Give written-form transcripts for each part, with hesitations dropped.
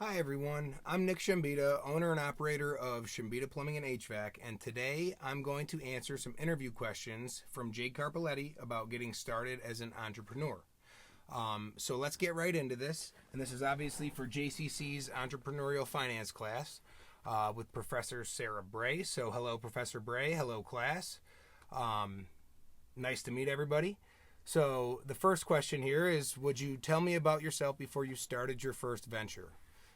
Hi everyone, I'm Nick Shembeda, owner and operator of Shembeda Plumbing and HVAC, and today I'm going to answer some interview questions from Jade Carapellatti about getting started as an entrepreneur. So let's get right into this, and this is obviously for JCC's Entrepreneurial Finance class with Professor Sarah Bray. So hello Professor Bray, hello class. Nice to meet everybody. So the first question here is, would you tell me about yourself before you started your first venture?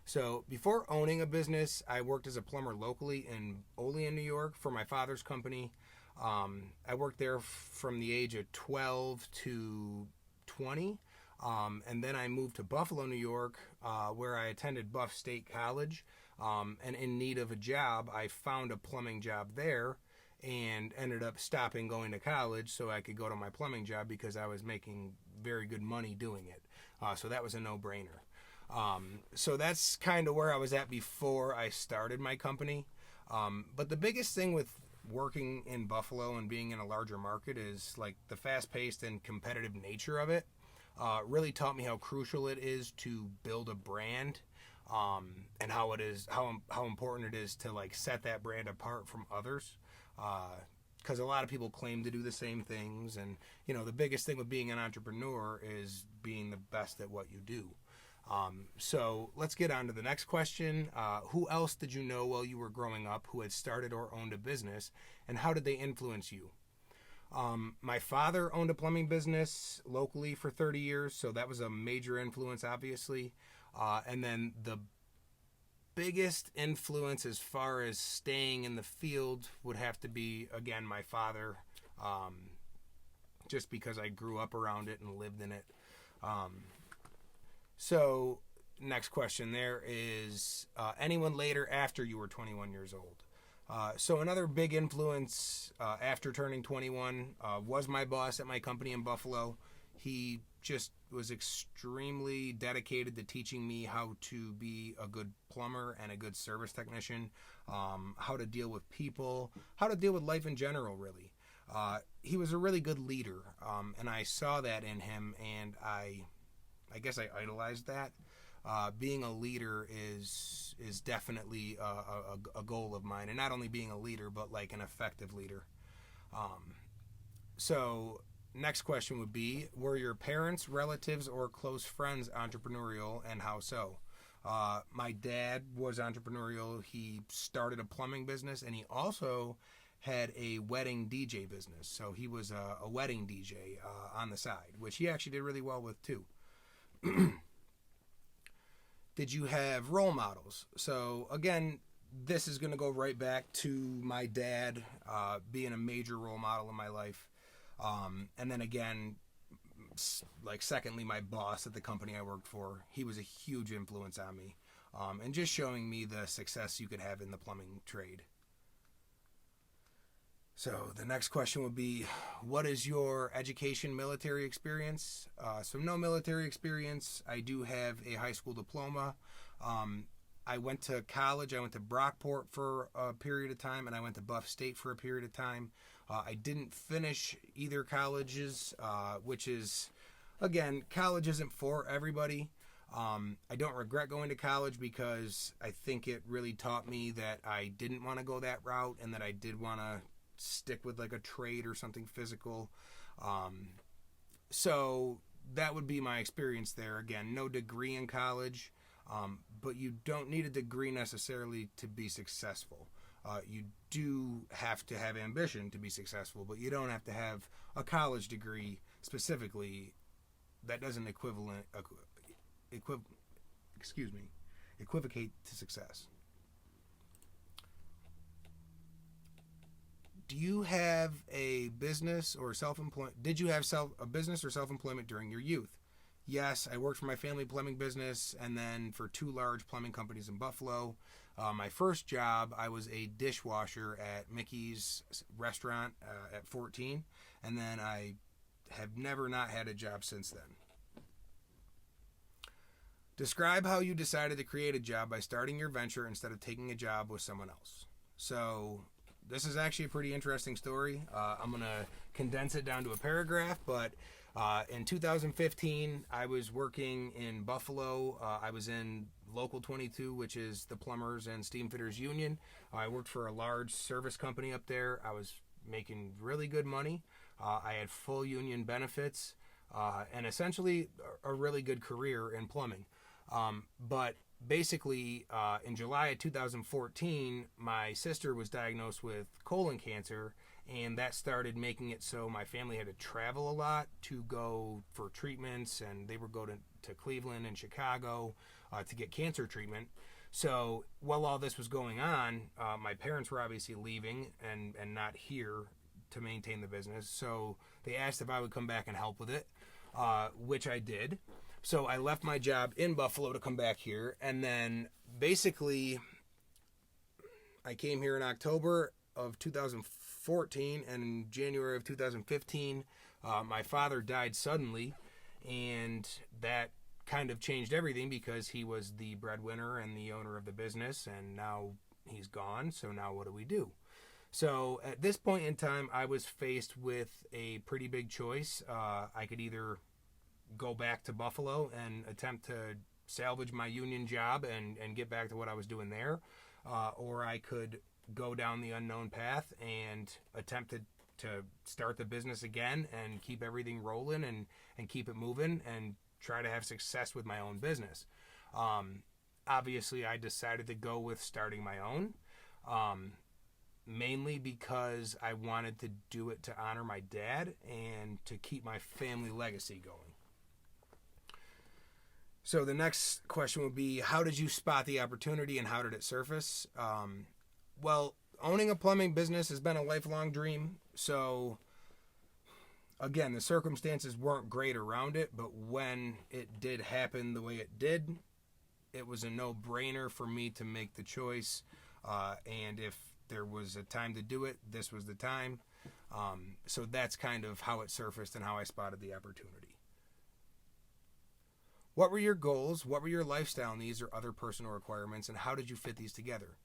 So before owning a business, I worked as a plumber locally in Olean, New York for my father's company. I worked there from the age of 12 to 20. And then I moved to Buffalo, New York, where I attended Buff State College. And in need of a job, I found a plumbing job there and ended up stopping going to college so I could go to my plumbing job because I was making very good money doing it. So that was a no-brainer. So that's kind of where I was at before I started my company. But the biggest thing with working in Buffalo and being in a larger market is like the fast-paced and competitive nature of it. Really taught me how crucial it is to build a brand, and how important it is to like set that brand apart from others. Because a lot of people claim to do the same things, and the biggest thing with being an entrepreneur is being the best at what you do. So let's get on to the next question. Who else did you know while you were growing up who had started or owned a business, and how did they influence you? My father owned a plumbing business locally for 30 years, so that was a major influence, obviously. And then the biggest influence as far as staying in the field would have to be, again, my father, just because I grew up around it and lived in it. So, next question there is, anyone later after you were 21 years old? So another big influence after turning 21 was my boss at my company in Buffalo. He just was extremely dedicated to teaching me how to be a good plumber and a good service technician, how to deal with people, how to deal with life in general, really. He was a really good leader, and I saw that in him, and I guess I idolized that. Being a leader is definitely a goal of mine, and not only being a leader, but like an effective leader. So next question would be, were your parents, relatives, or close friends entrepreneurial, and how so? My dad was entrepreneurial. He started a plumbing business, and he also had a wedding DJ business. So he was a wedding DJ on the side, which he actually did really well with too. Did you have role models? So again, this is going to go right back to my dad being a major role model in my life. And then again, like secondly, my boss at the company I worked for, he was a huge influence on me, and just showing me the success you could have in the plumbing trade. So the next question would be, what is your education military experience? So no military experience. I do have a high school diploma. I went to college. I went to Brockport for a period of time, and I went to Buff State for a period of time. I didn't finish either colleges, which is, again, college isn't for everybody. I don't regret going to college because I think it really taught me that I didn't want to go that route and that I did want to stick with like a trade or something physical. So that would be my experience there. Again, no degree in college, but you don't need a degree necessarily to be successful. You do have to have ambition to be successful, but you don't have to have a college degree specifically. That doesn't equivocate to success. Do you have a business or self-employment? Did you have a business or self-employment during your youth? Yes, I worked for my family plumbing business and then for two large plumbing companies in Buffalo. My first job, I was a dishwasher at Mickey's restaurant at 14, and then I have never not had a job since then. Describe how you decided to create a job by starting your venture instead of taking a job with someone else. So this is actually a pretty interesting story. I'm going to condense it down to a paragraph, but in 2015, I was working in Buffalo. I was in Local 22, which is the Plumbers and Steamfitters Union. I worked for a large service company up there. I was making really good money. I had full union benefits and essentially a really good career in plumbing. But basically, in July of 2014, my sister was diagnosed with colon cancer, and that started making it so my family had to travel a lot to go for treatments, and they would go to Cleveland and Chicago to get cancer treatment. So while all this was going on, my parents were obviously leaving and not here to maintain the business. So they asked if I would come back and help with it, which I did. So I left my job in Buffalo to come back here, and then basically I came here in October of 2014, and in January of 2015 my father died suddenly, and that kind of changed everything because he was the breadwinner and the owner of the business, and now he's gone. So now what do we do? So at this point in time, I was faced with a pretty big choice. I could either go back to Buffalo and attempt to salvage my union job and get back to what I was doing there, or I could go down the unknown path and attempt to start the business again and keep everything rolling and keep it moving and try to have success with my own business. Obviously, I decided to go with starting my own, mainly because I wanted to do it to honor my dad and to keep my family legacy going. So the next question would be, how did you spot the opportunity and how did it surface? Well, owning a plumbing business has been a lifelong dream. So again, the circumstances weren't great around it, but when it did happen the way it did, it was a no-brainer for me to make the choice. And if there was a time to do it, this was the time. So that's kind of how it surfaced and how I spotted the opportunity. What were your goals? What were your lifestyle needs or other personal requirements, and how did you fit these together?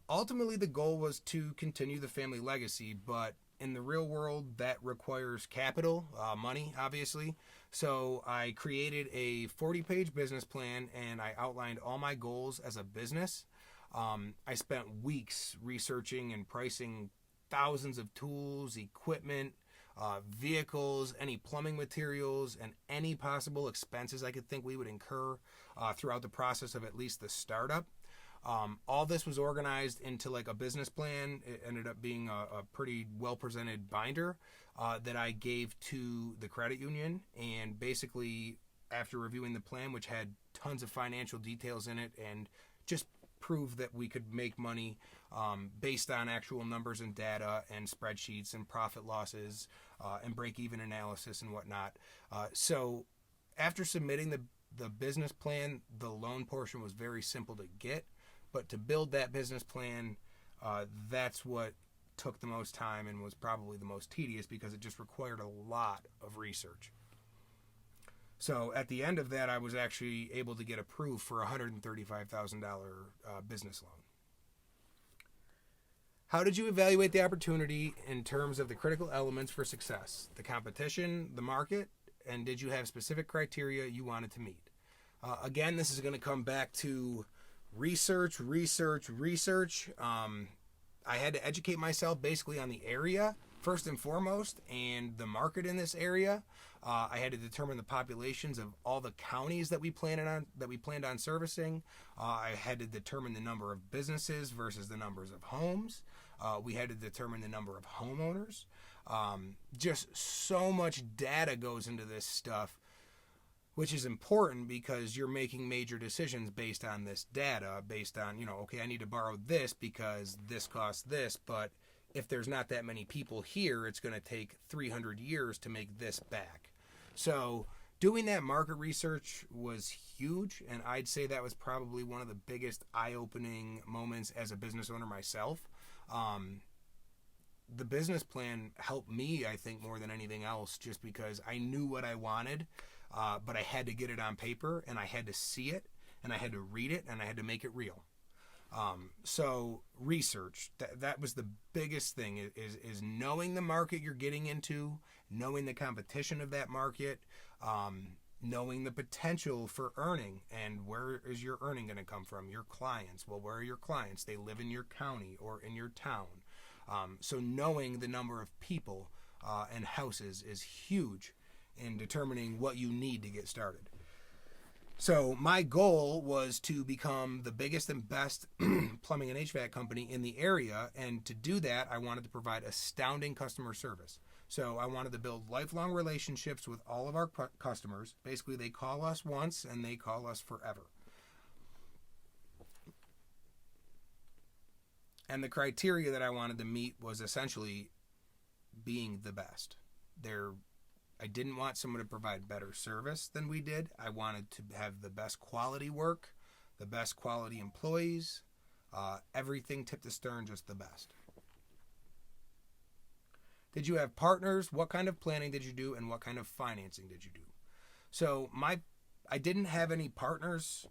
Ultimately, the goal was to continue the family legacy, but in the real world, that requires capital, money, obviously. So I created a 40-page business plan, and I outlined all my goals as a business. I spent weeks researching and pricing thousands of tools, equipment, vehicles, any plumbing materials, and any possible expenses I could think we would incur throughout the process of at least the startup. All this was organized into like a business plan. It ended up being a pretty well-presented binder that I gave to the credit union. And basically, after reviewing the plan, which had tons of financial details in it and just proved that we could make money based on actual numbers and data and spreadsheets and profit losses and break-even analysis and whatnot. So after submitting the business plan, the loan portion was very simple to get. But to build that business plan, that's what took the most time and was probably the most tedious because it just required a lot of research. So at the end of that, I was actually able to get approved for a $135,000 business loan. How did you evaluate the opportunity in terms of the critical elements for success? The competition, the market, and did you have specific criteria you wanted to meet? Again, this is going to come back to research. I had to educate myself basically on the area first and foremost and the market in this area. I had to determine the populations of all the counties that we planned on servicing. I had to determine the number of businesses versus the numbers of homes. We had to determine the number of homeowners. Just so much data goes into this stuff, which is important because you're making major decisions based on this data, based on, okay, I need to borrow this because this costs this, but if there's not that many people here, it's going to take 300 years to make this back. So doing that market research was huge, and I'd say that was probably one of the biggest eye-opening moments as a business owner myself. The business plan helped me, I think, more than anything else, just because I knew what I wanted. But I had to get it on paper, and I had to see it, and I had to read it, and I had to make it real. So research, that was the biggest thing, is knowing the market you're getting into, knowing the competition of that market, knowing the potential for earning, and where is your earning going to come from? Your clients. Well, where are your clients? They live in your county or in your town. So knowing the number of people and houses is huge in determining what you need to get started. So my goal was to become the biggest and best plumbing and HVAC company in the area, and to do that, I wanted to provide astounding customer service. So I wanted to build lifelong relationships with all of our customers. Basically, they call us once and they call us forever. And the criteria that I wanted to meet was essentially being the best. I didn't want someone to provide better service than we did. I wanted to have the best quality work, the best quality employees, everything tip to stern, just the best. Did you have partners? What kind of planning did you do, and what kind of financing did you do? So I didn't have any partners.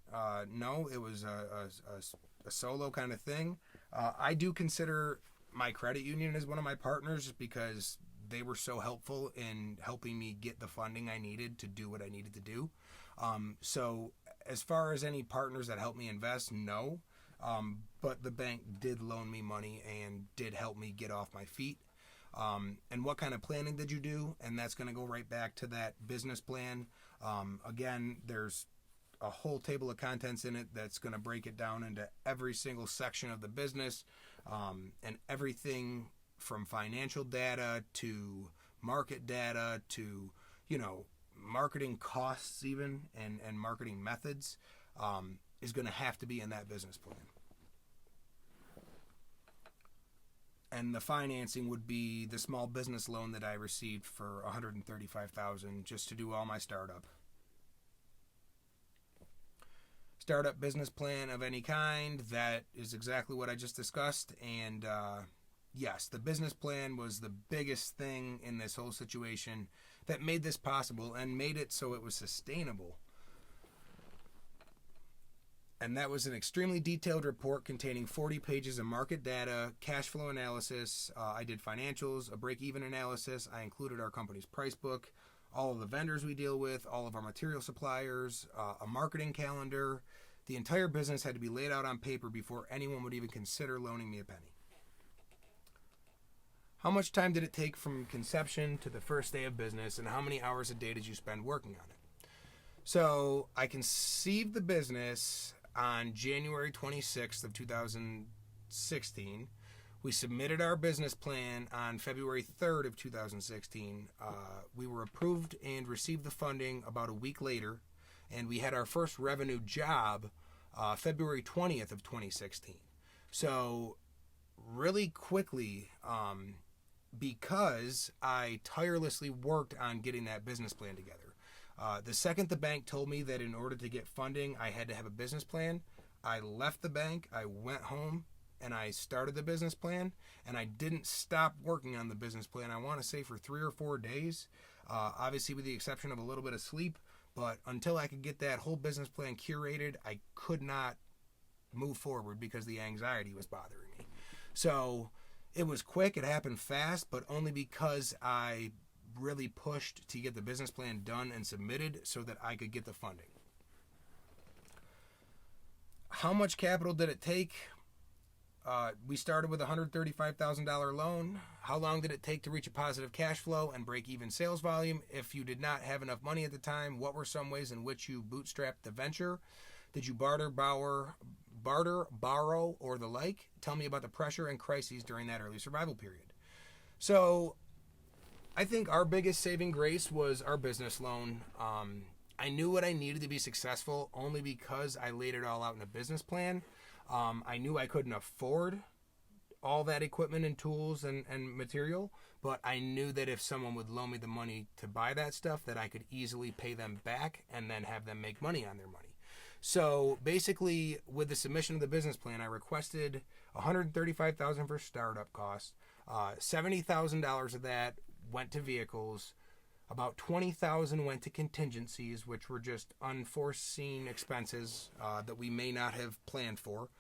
No, it was a solo kind of thing. I do consider my credit union as one of my partners because they were so helpful in helping me get the funding I needed to do what I needed to do. So as far as any partners that helped me invest, no. But the bank did loan me money and did help me get off my feet. And what kind of planning did you do? And that's going to go right back to that business plan. Again, there's a whole table of contents in it that's going to break it down into every single section of the business, and everything from financial data to market data to, marketing costs even, and marketing methods, is going to have to be in that business plan. And the financing would be the small business loan that I received for $135,000 just to do all my startup business plan of any kind. That is exactly what I just discussed. And yes, the business plan was the biggest thing in this whole situation that made this possible and made it so it was sustainable. And that was an extremely detailed report containing 40 pages of market data, cash flow analysis. I did financials, a break-even analysis. I included our company's price book, all of the vendors we deal with, all of our material suppliers, a marketing calendar. The entire business had to be laid out on paper before anyone would even consider loaning me a penny. How much time did it take from conception to the first day of business, and how many hours a day did you spend working on it? So I conceived the business on January 26th of 2016. We submitted our business plan on February 3rd of 2016. We were approved and received the funding about a week later, and we had our first revenue job February 20th of 2016. So really quickly, because I tirelessly worked on getting that business plan together. The second the bank told me that in order to get funding, I had to have a business plan, I left the bank, I went home, and I started the business plan, and I didn't stop working on the business plan, I want to say, for 3 or 4 days, obviously with the exception of a little bit of sleep, but until I could get that whole business plan curated, I could not move forward because the anxiety was bothering me. So it was quick, it happened fast, but only because I really pushed to get the business plan done and submitted so that I could get the funding. How much capital did it take? We started with a $135,000 loan. How long did it take to reach a positive cash flow and break even sales volume? If you did not have enough money at the time, what were some ways in which you bootstrapped the venture? Did you barter, borrow, or the like? Tell me about the pressure and crises during that early survival period. So I think our biggest saving grace was our business loan. I knew what I needed to be successful only because I laid it all out in a business plan. I knew I couldn't afford all that equipment and tools and material, but I knew that if someone would loan me the money to buy that stuff, that I could easily pay them back and then have them make money on their money. So basically, with the submission of the business plan, I requested $135,000 for startup costs. $70,000 of that went to vehicles. About $20,000 went to contingencies, which were just unforeseen expenses that we may not have planned for,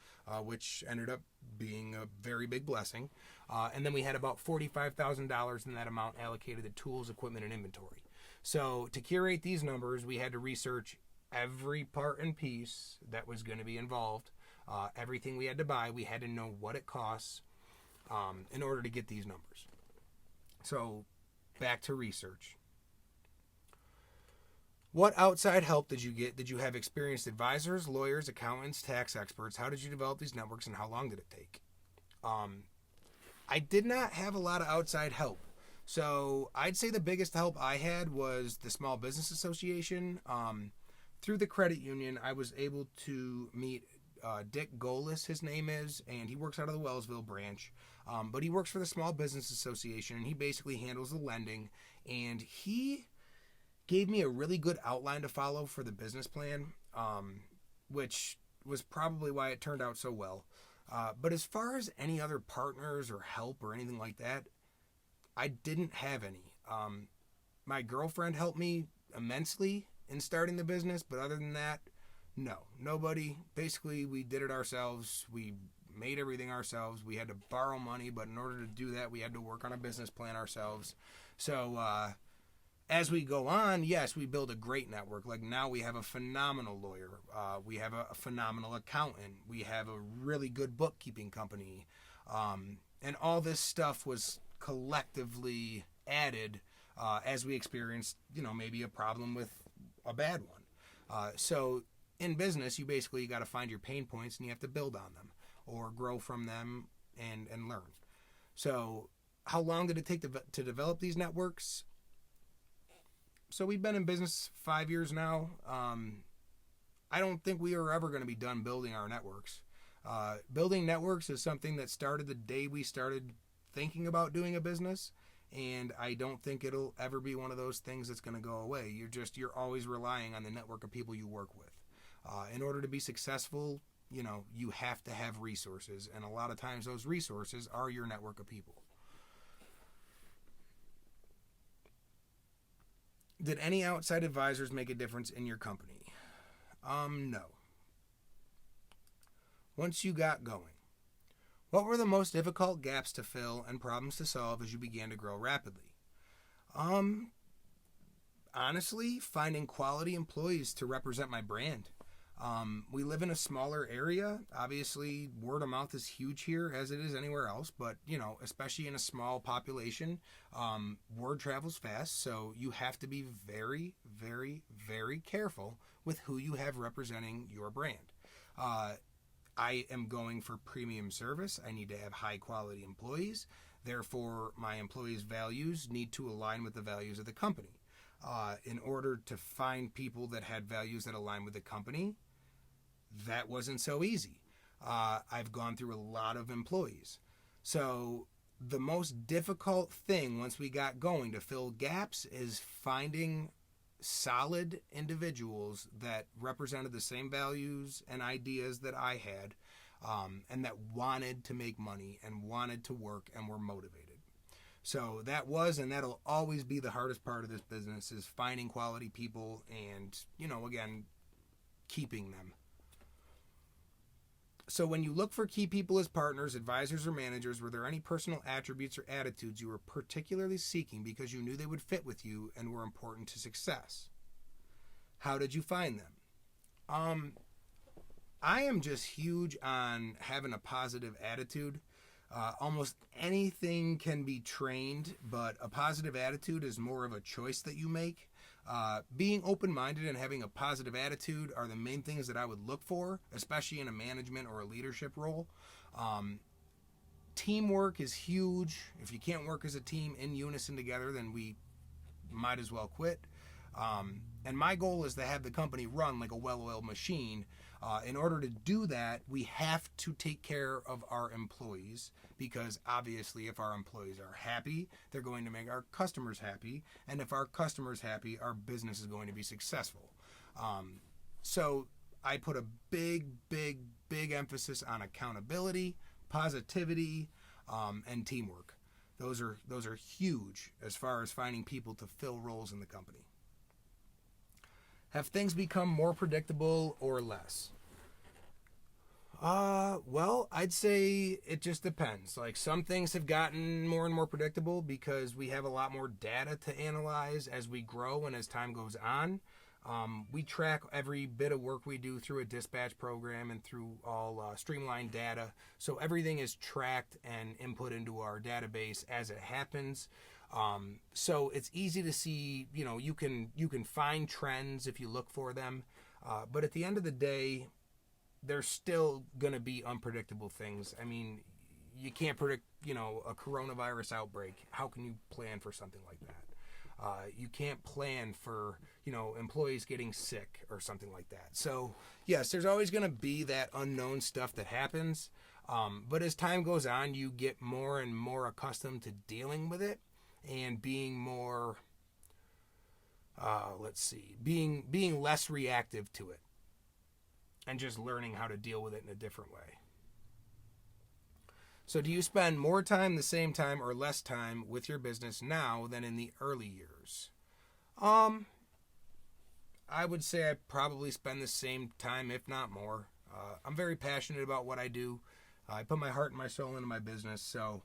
which ended up being a very big blessing. And then we had about $45,000 in that amount allocated to tools, equipment, and inventory. So to curate these numbers, we had to research every part and piece that was going to be involved. Everything we had to buy, we had to know what it costs in order to get these numbers. So back to research. What outside help did you get? Did you have experienced advisors, lawyers, accountants, tax experts? How did you develop these networks and how long did it take? I did not have a lot of outside help. So I'd say the biggest help I had was the Small Business Association. Through the credit union, I was able to meet Dick Golis, his name is, and he works out of the Wellsville branch. But he works for the Small Business Association, and he basically handles the lending. And he gave me a really good outline to follow for the business plan, which was probably why it turned out so well. But as far as any other partners or help or anything like that, I didn't have any. My girlfriend helped me immensely in starting the business, but other than that, no, nobody. Basically, we did it ourselves. We made everything ourselves. We had to borrow money, but in order to do that, we had to work on a business plan ourselves. So as we go on, yes, we build a great network. Like now we have a phenomenal lawyer. We have a phenomenal accountant. We have a really good bookkeeping company. And all this stuff was collectively added as we experienced, maybe a problem with a bad one. So in business, you basically got to find your pain points and you have to build on them or grow from them and learn. So how long did it take to develop these networks? So we've been in business 5 years now. I don't think we are ever going to be done building our networks. Building networks is something that started the day we started thinking about doing a business, and I don't think it'll ever be one of those things that's going to go away. You're always relying on the network of people you work with. In order to be successful, you have to have resources, and a lot of times those resources are your network of people. Did any outside advisors make a difference in your company? No. Once you got going, what were the most difficult gaps to fill and problems to solve as you began to grow rapidly? Honestly, finding quality employees to represent my brand. We live in a smaller area. Obviously, word of mouth is huge here as it is anywhere else, but especially in a small population, word travels fast, so you have to be very, very, very careful with who you have representing your brand. I am going for premium service. I need to have high quality employees. Therefore, my employees' values need to align with the values of the company. In order to find people that had values that align with the company, that wasn't so easy. I've gone through a lot of employees. So the most difficult thing once we got going to fill gaps is finding solid individuals that represented the same values and ideas that I had, and that wanted to make money and wanted to work and were motivated. So that was, and that'll always be the hardest part of this business, is finding quality people and, again, keeping them. So when you look for key people as partners, advisors, or managers, were there any personal attributes or attitudes you were particularly seeking because you knew they would fit with you and were important to success? How did you find them? I am just huge on having a positive attitude. Almost anything can be trained, but a positive attitude is more of a choice that you make. Being open-minded and having a positive attitude are the main things that I would look for, especially in a management or a leadership role. Teamwork is huge. If you can't work as a team in unison together, then we might as well quit. And my goal is to have the company run like a well-oiled machine. In order to do that, we have to take care of our employees, because obviously if our employees are happy, they're going to make our customers happy. And if our customers happy, our business is going to be successful. So I put a big, big, big emphasis on accountability, positivity, and teamwork. Those are huge as far as finding people to fill roles in the company. Have things become more predictable or less? Well, I'd say it just depends. Like some things have gotten more and more predictable because we have a lot more data to analyze as we grow and as time goes on. We track every bit of work we do through a dispatch program and through all streamlined data. So everything is tracked and input into our database as it happens. So it's easy to see. You can find trends if you look for them. But at the end of the day, there's still going to be unpredictable things. I mean, you can't predict, a coronavirus outbreak. How can you plan for something like that? You can't plan for, employees getting sick or something like that. So, yes, there's always going to be that unknown stuff that happens. But as time goes on, you get more and more accustomed to dealing with it and being more, being less reactive to it. And just learning how to deal with it in a different way. So do you spend more time, the same time, or less time with your business now than in the early years? I would say I probably spend the same time, if not more. I'm very passionate about what I do. I put my heart and my soul into my business, so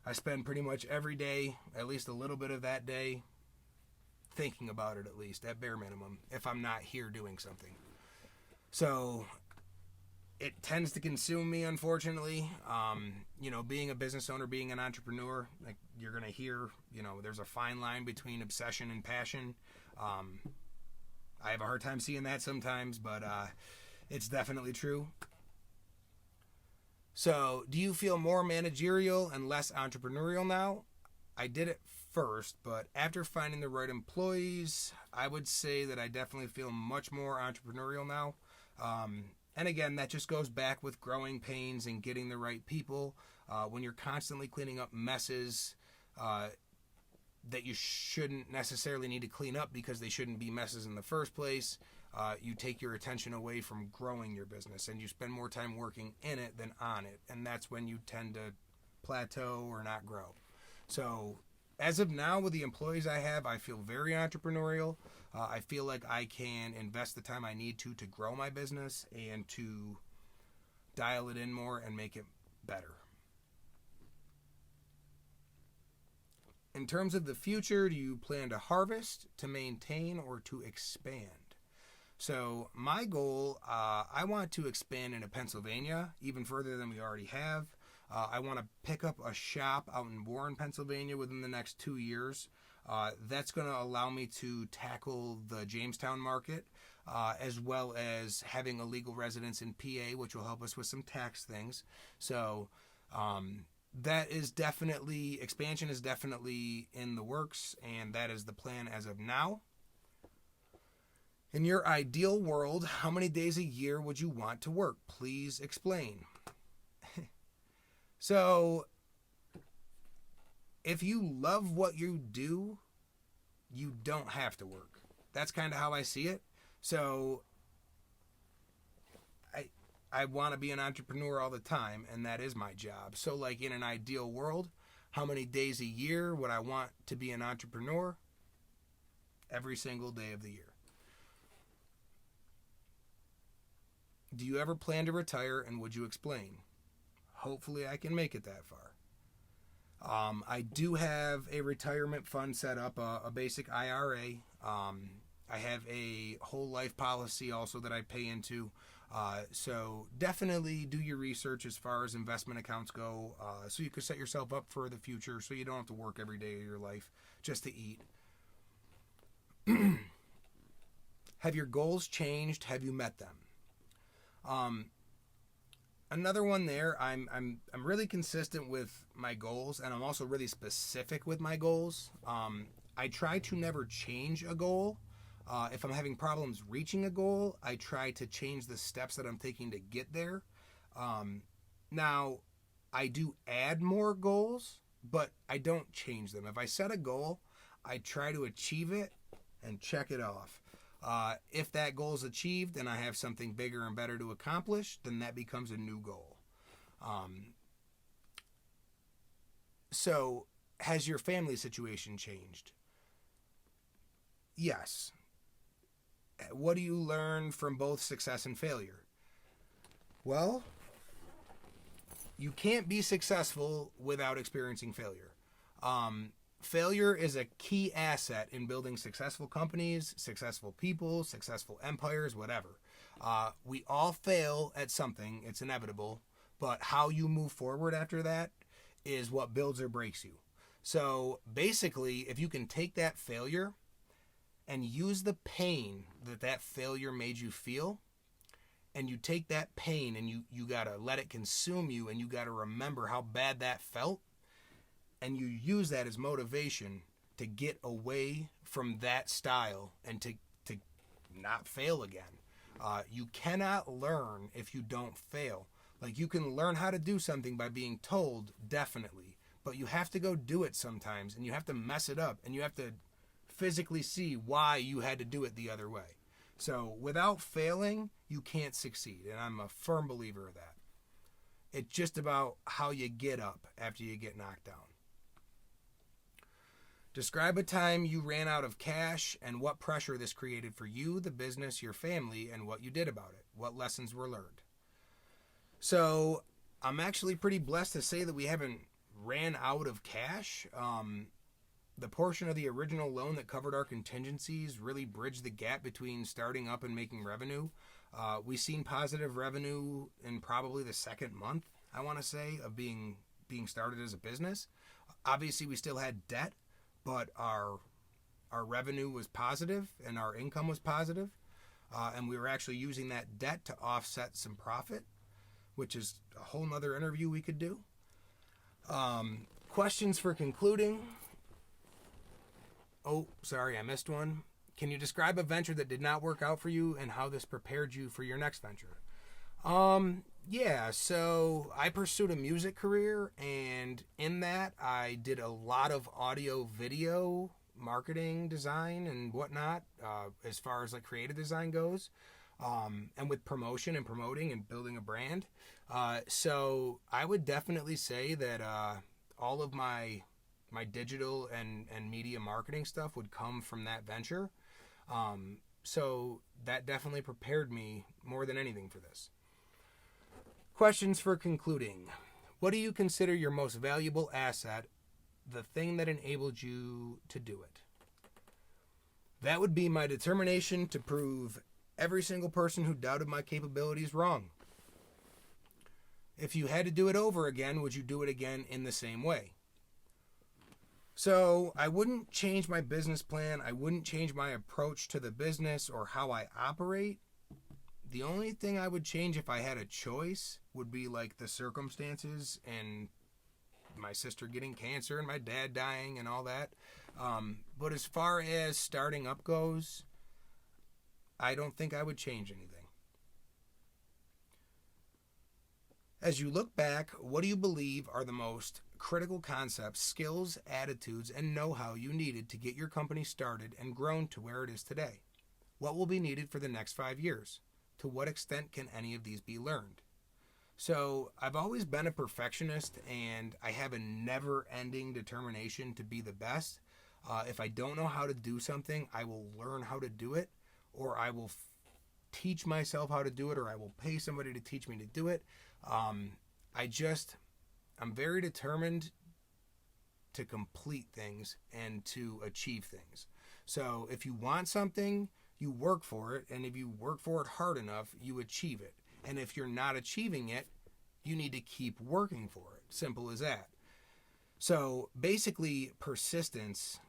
I spend pretty much every day, at least a little bit of that day, thinking about it at least, at bare minimum, if I'm not here doing something. So it tends to consume me, unfortunately. Being a business owner, being an entrepreneur, like you're going to hear, there's a fine line between obsession and passion. I have a hard time seeing that sometimes, but it's definitely true. So do you feel more managerial and less entrepreneurial now? I did it first, but after finding the right employees, I would say that I definitely feel much more entrepreneurial now. And again, that just goes back with growing pains and getting the right people. When you're constantly cleaning up messes that you shouldn't necessarily need to clean up because they shouldn't be messes in the first place, you take your attention away from growing your business and you spend more time working in it than on it. And that's when you tend to plateau or not grow. So as of now, with the employees I have, I feel very entrepreneurial. I feel like I can invest the time I need to grow my business and to dial it in more and make it better. In terms of the future, do you plan to harvest, to maintain, or to expand? So my goal, I want to expand into Pennsylvania even further than we already have. I want to pick up a shop out in Warren, Pennsylvania within the next 2 years. That's going to allow me to tackle the Jamestown market, as well as having a legal residence in PA, which will help us with some tax things. So that is definitely, expansion is definitely in the works, and that is the plan as of now. In your ideal world, how many days a year would you want to work? Please explain. So, if you love what you do, you don't have to work. That's kind of how I see it. So, I want to be an entrepreneur all the time, and that is my job. So, like in an ideal world, how many days a year would I want to be an entrepreneur? Every single day of the year. Do you ever plan to retire, and would you explain? Hopefully I can make it that far. I do have a retirement fund set up, a basic IRA. I have a whole life policy also that I pay into. So definitely do your research as far as investment accounts go, so you can set yourself up for the future so you don't have to work every day of your life just to eat. Have your goals changed? Have you met them? Another one there, I'm really consistent with my goals, and I'm also really specific with my goals. I try to never change a goal. If I'm having problems reaching a goal, I try to change the steps that I'm taking to get there. Now, I do add more goals, but I don't change them. If I set a goal, I try to achieve it and check it off. If that goal is achieved and I have something bigger and better to accomplish, then that becomes a new goal. So, has your family situation changed? Yes. What do you learn from both success and failure? Well, You can't be successful without experiencing failure. Failure is a key asset in building successful companies, successful people, successful empires, whatever. We all fail at something, it's inevitable, but how you move forward after that is what builds or breaks you. So basically, if you can take that failure and use the pain that failure made you feel, and you take that pain and you gotta let it consume you, and you gotta remember how bad that felt, and you use that as motivation to get away from that style and to not fail again. You cannot learn if you don't fail. Like, you can learn how to do something by being told, definitely, but you have to go do it sometimes, and you have to mess it up, and you have to physically see why you had to do it the other way. So without failing, you can't succeed, and I'm a firm believer of that. It's just about how you get up after you get knocked down. Describe a time you ran out of cash and what pressure this created for you, the business, your family, and what you did about it. What lessons were learned? So I'm actually pretty blessed to say that we haven't ran out of cash. The portion of the original loan that covered our contingencies really bridged the gap between starting up and making revenue. We've seen positive revenue in probably the second month, I want to say, of being started as a business. Obviously, we still had debt, but our revenue was positive and our income was positive. And we were actually using that debt to offset some profit, which is a whole nother interview we could do. Questions for concluding. Oh, sorry, I missed one. Can you describe a venture that did not work out for you and how this prepared you for your next venture? Yeah, so I pursued a music career, and in that I did a lot of audio video marketing design and whatnot, as far as like creative design goes, and with promotion and promoting and building a brand. So I would definitely say that all of my digital and media marketing stuff would come from that venture. So that definitely prepared me more than anything for this. Questions for concluding. What do you consider your most valuable asset, the thing that enabled you to do it? That would be my determination to prove every single person who doubted my capabilities wrong. If you had to do it over again, would you do it again in the same way? So I wouldn't change my business plan. I wouldn't change my approach to the business or how I operate. The only thing I would change if I had a choice would be like the circumstances and my sister getting cancer and my dad dying and all that. But as far as starting up goes, I don't think I would change anything. As you look back, what do you believe are the most critical concepts, skills, attitudes, and know-how you needed to get your company started and grown to where it is today? What will be needed for the next 5 years? To what extent can any of these be learned? So I've always been a perfectionist, and I have a never-ending determination to be the best. If I don't know how to do something, I will learn how to do it, or I will teach myself how to do it, or I will pay somebody to teach me to do it. I'm very determined to complete things and to achieve things. So if you want something, you work for it, and if you work for it hard enough, you achieve it. And if you're not achieving it, you need to keep working for it. Simple as that. So basically, persistence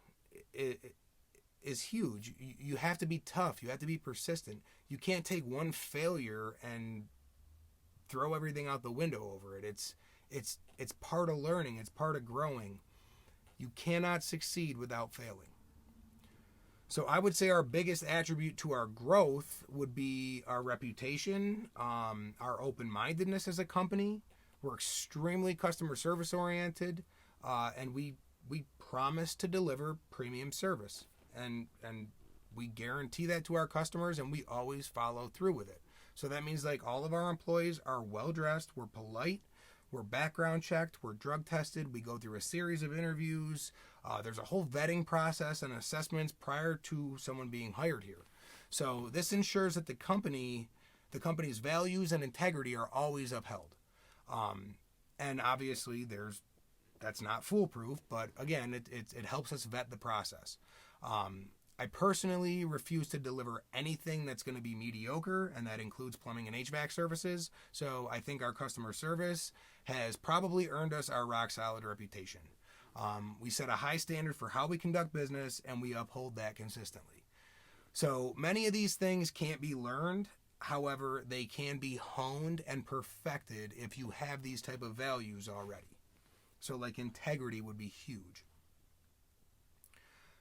is huge. You have to be tough. You have to be persistent. You can't take one failure and throw everything out the window over it. It's part of learning. It's part of growing. You cannot succeed without failing. So I would say our biggest attribute to our growth would be our reputation, our open-mindedness as a company. We're extremely customer service oriented, and we promise to deliver premium service. And we guarantee that to our customers, and we always follow through with it. So that means like all of our employees are well-dressed, we're polite, we're background checked, we're drug tested, we go through a series of interviews. There's a whole vetting process and assessments prior to someone being hired here. So this ensures that the company's values and integrity are always upheld. And obviously that's not foolproof, but again, it helps us vet the process. I personally refuse to deliver anything that's going to be mediocre, and that includes plumbing and HVAC services. So I think our customer service has probably earned us our rock solid reputation. We set a high standard for how we conduct business, and we uphold that consistently. So many of these things can't be learned. However, they can be honed and perfected if you have these type of values already. So like integrity would be huge.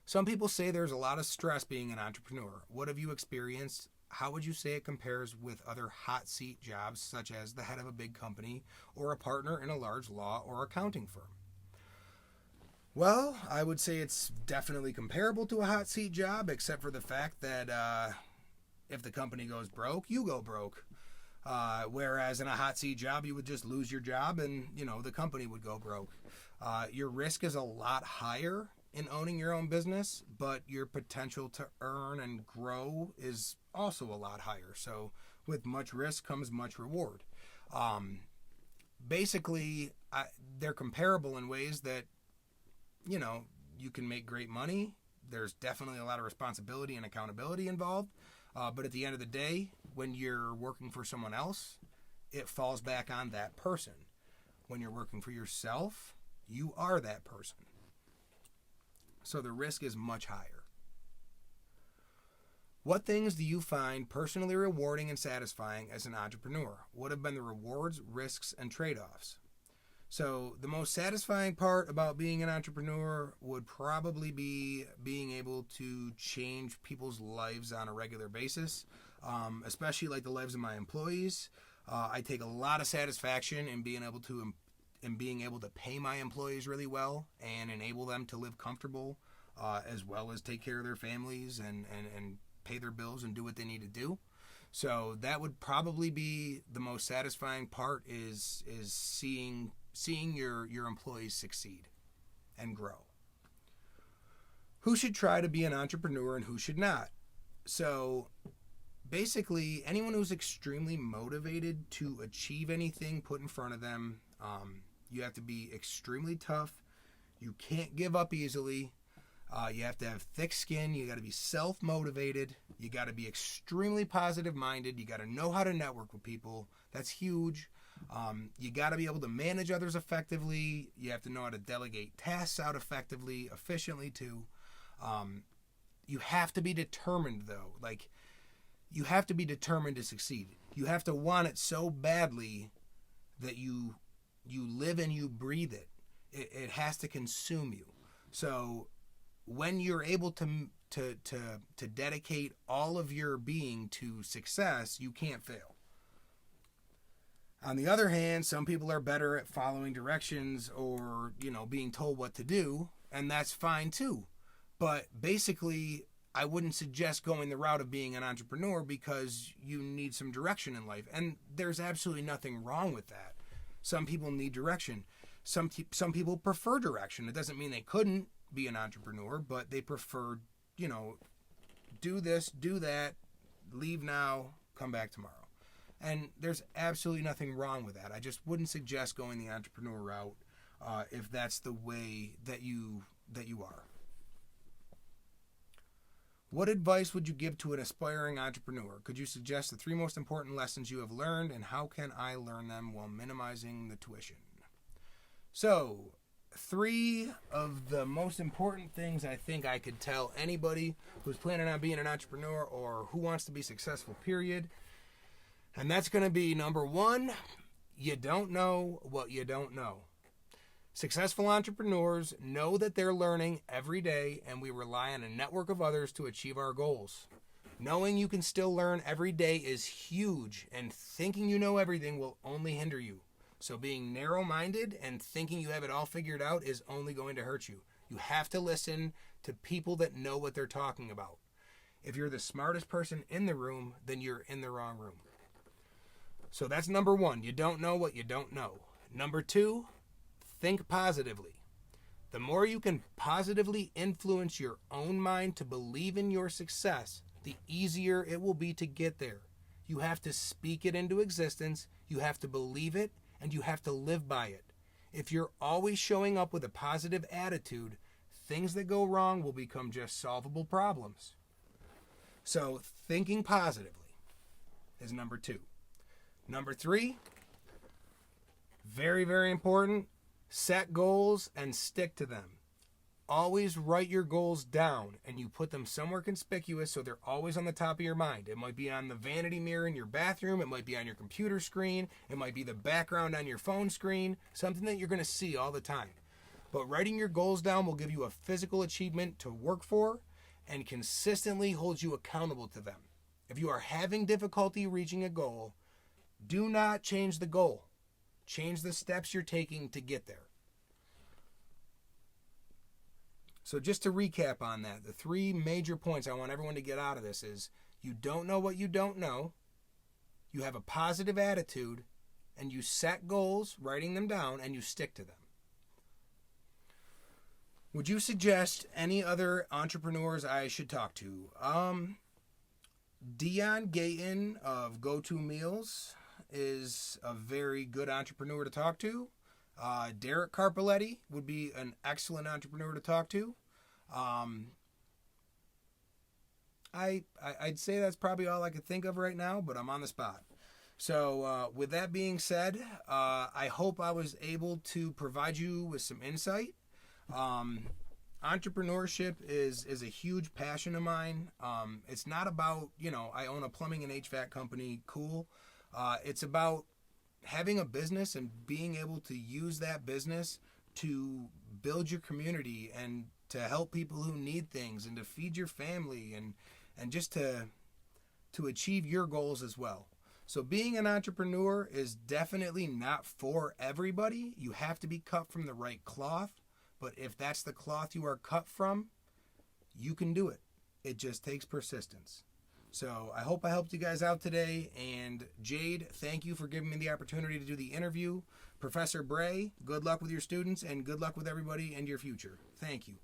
Some people say there's a lot of stress being an entrepreneur. What have you experienced? How would you say it compares with other hot seat jobs, such as the head of a big company or a partner in a large law or accounting firm? Well, I would say it's definitely comparable to a hot seat job, except for the fact that if the company goes broke, you go broke. Whereas in a hot seat job, you would just lose your job and, the company would go broke. Your risk is a lot higher in owning your own business, but your potential to earn and grow is also a lot higher. So with much risk comes much reward. Basically, they're comparable in ways that, you can make great money. There's definitely a lot of responsibility and accountability involved. But at the end of the day, when you're working for someone else, it falls back on that person. When you're working for yourself, you are that person. So the risk is much higher. What things do you find personally rewarding and satisfying as an entrepreneur? What have been the rewards, risks, and trade-offs? So the most satisfying part about being an entrepreneur would probably be being able to change people's lives on a regular basis, especially like the lives of my employees. I take a lot of satisfaction in being able to pay my employees really well and enable them to live comfortable, as well as take care of their families and pay their bills and do what they need to do. So that would probably be the most satisfying part is seeing your employees succeed and grow. Who should try to be an entrepreneur and who should not? So basically, anyone who's extremely motivated to achieve anything put in front of them, you have to be extremely tough. You can't give up easily. You have to have thick skin. You got to be self-motivated. You got to be extremely positive-minded. You got to know how to network with people. That's huge. You got to be able to manage others effectively. You have to know how to delegate tasks out effectively, efficiently too. You have to be determined though. Like, you have to be determined to succeed. You have to want it so badly that you live and you breathe it. It has to consume you. So when you're able to dedicate all of your being to success, you can't fail. On the other hand, some people are better at following directions or, being told what to do, and that's fine too. But basically, I wouldn't suggest going the route of being an entrepreneur because you need some direction in life. And there's absolutely nothing wrong with that. Some people need direction. Some people prefer direction. It doesn't mean they couldn't be an entrepreneur, but they prefer, do this, do that, leave now, come back tomorrow. And there's absolutely nothing wrong with that. I just wouldn't suggest going the entrepreneur route if that's the way that you are. What advice would you give to an aspiring entrepreneur? Could you suggest the 3 most important lessons you have learned, and how can I learn them while minimizing the tuition? So, 3 of the most important things I think I could tell anybody who's planning on being an entrepreneur or who wants to be successful, period. And that's going to be number 1, you don't know what you don't know. Successful entrepreneurs know that they're learning every day, and we rely on a network of others to achieve our goals. Knowing you can still learn every day is huge, and thinking you know everything will only hinder you. So being narrow-minded and thinking you have it all figured out is only going to hurt you. You have to listen to people that know what they're talking about. If you're the smartest person in the room, then you're in the wrong room. So that's number 1. You don't know what you don't know. Number 2, think positively. The more you can positively influence your own mind to believe in your success, the easier it will be to get there. You have to speak it into existence, you have to believe it, and you have to live by it. If you're always showing up with a positive attitude, things that go wrong will become just solvable problems. So thinking positively is number 2. Number 3, very, very important, set goals and stick to them. Always write your goals down and you put them somewhere conspicuous so they're always on the top of your mind. It might be on the vanity mirror in your bathroom. It might be on your computer screen. It might be the background on your phone screen, something that you're going to see all the time. But writing your goals down will give you a physical achievement to work for and consistently holds you accountable to them. If you are having difficulty reaching a goal, do not change the goal. Change the steps you're taking to get there. So just to recap on that, the 3 major points I want everyone to get out of this is you don't know what you don't know, you have a positive attitude, and you set goals, writing them down, and you stick to them. Would you suggest any other entrepreneurs I should talk to? Dion Gayton of Go-To Meals is a very good entrepreneur to talk to. Derek Carapellatti would be an excellent entrepreneur to talk to. I'd say that's probably all I could think of right now, but I'm on the spot. So with that being said, I hope I was able to provide you with some insight. Entrepreneurship is a huge passion of mine. It's not about, I own a plumbing and HVAC company, cool. It's about having a business and being able to use that business to build your community and to help people who need things and to feed your family and just to achieve your goals as well. So being an entrepreneur is definitely not for everybody. You have to be cut from the right cloth, but if that's the cloth you are cut from, you can do it. It just takes persistence. So I hope I helped you guys out today. And Jade, thank you for giving me the opportunity to do the interview. Professor Bray, good luck with your students and good luck with everybody and your future. Thank you.